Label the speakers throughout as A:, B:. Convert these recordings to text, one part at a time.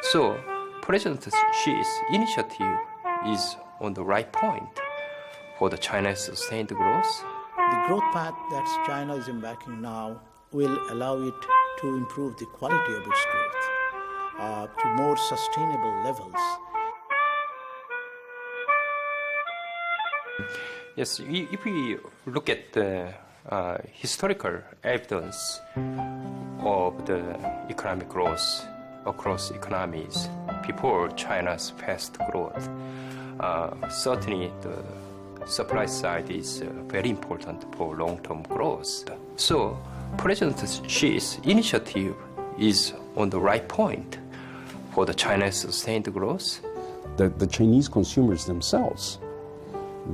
A: So, President Xi's initiative is on the right point for the China's sustained growth.
B: The growth path that China is embarking now will allow it to improve the quality of its growth to more sustainable levels.
A: Yes, if we look at the historical evidence of the economic growth across economies before China's fast growth, certainly the supply side is very important for long-term growth. So President Xi's initiative is on the right point for the China's sustained growth.
C: The Chinese consumers themselves,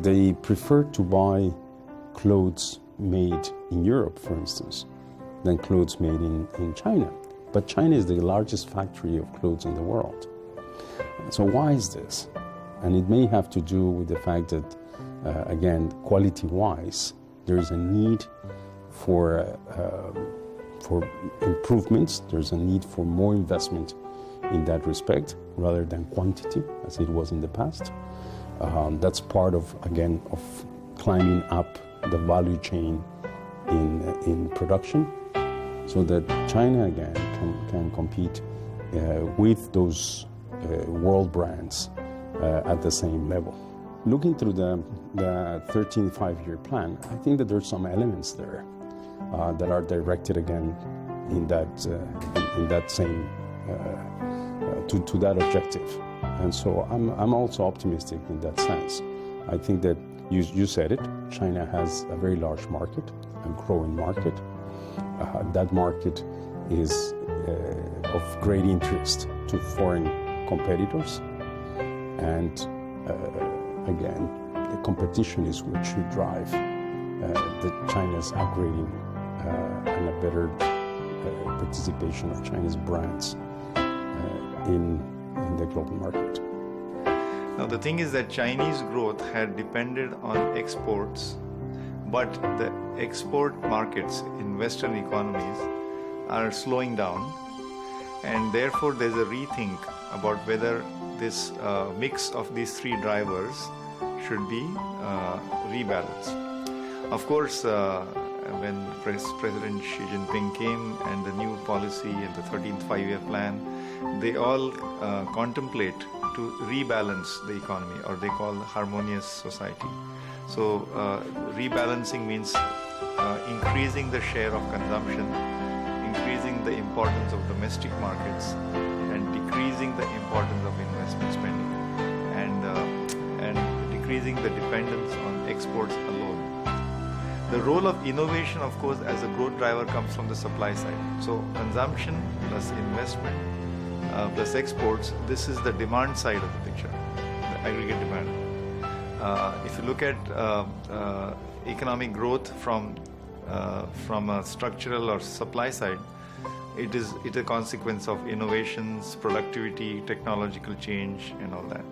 C: they prefer to buy clothes made in Europe, for instance, than clothes made in China. But China is the largest factory of clothes in the world. So why is this? And it may have to do with the fact that, again, quality-wise, there is a need for improvements. There's a need for more investment in that respect, rather than quantity, as it was in the past. That's part of, again, of climbing up the value chain in production, so that China, again, can compete with those world brands at the same level. Looking through the 13th five-year plan, I think that there's some elements there that are directed, again, in that same to that objective. And so I'm also optimistic in that sense. I think that you said it, China has a very large market, a growing market. That market is of great interest to foreign competitors. And again, the competition is what should drive China's upgrading and a better participation of Chinese brands in the global market.
D: Now the thing is that Chinese growth had depended on exports, but the export markets in Western economies are slowing down, and therefore there's a rethink about whether this mix of these three drivers should be rebalanced. Of course, when President Xi Jinping came and the new policy and the 13th five-year plan, they all contemplate to rebalance the economy, or they call harmonious society. So rebalancing means increasing the share of consumption, increasing the importance of domestic markets, and decreasing the importance of investment spending, and decreasing the dependence on exports alone. The role of innovation, of course, as a growth driver comes from the supply side. So consumption plus investment plus exports, this is the demand side of the picture, the aggregate demand. If you look at economic growth from a structural or supply side, it's a consequence of innovations, productivity, technological change, and all that.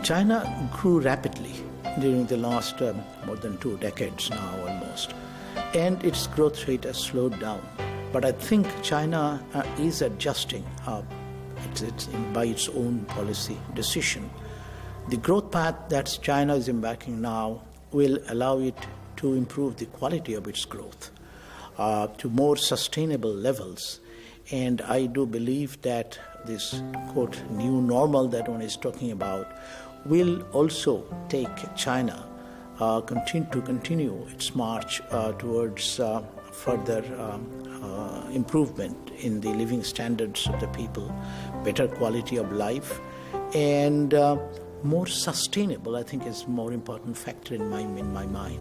B: China grew rapidly during the last more than 2 decades now almost, and its growth rate has slowed down. But I think China is adjusting by its own policy decision. The growth path that China is embarking now will allow it to improve the quality of its growth to more sustainable levels. And I do believe that this, quote, new normal that one is talking about will also take China continue its march towards further improvement in the living standards of the people, better quality of life, and more sustainable, I think, is a more important factor in my mind.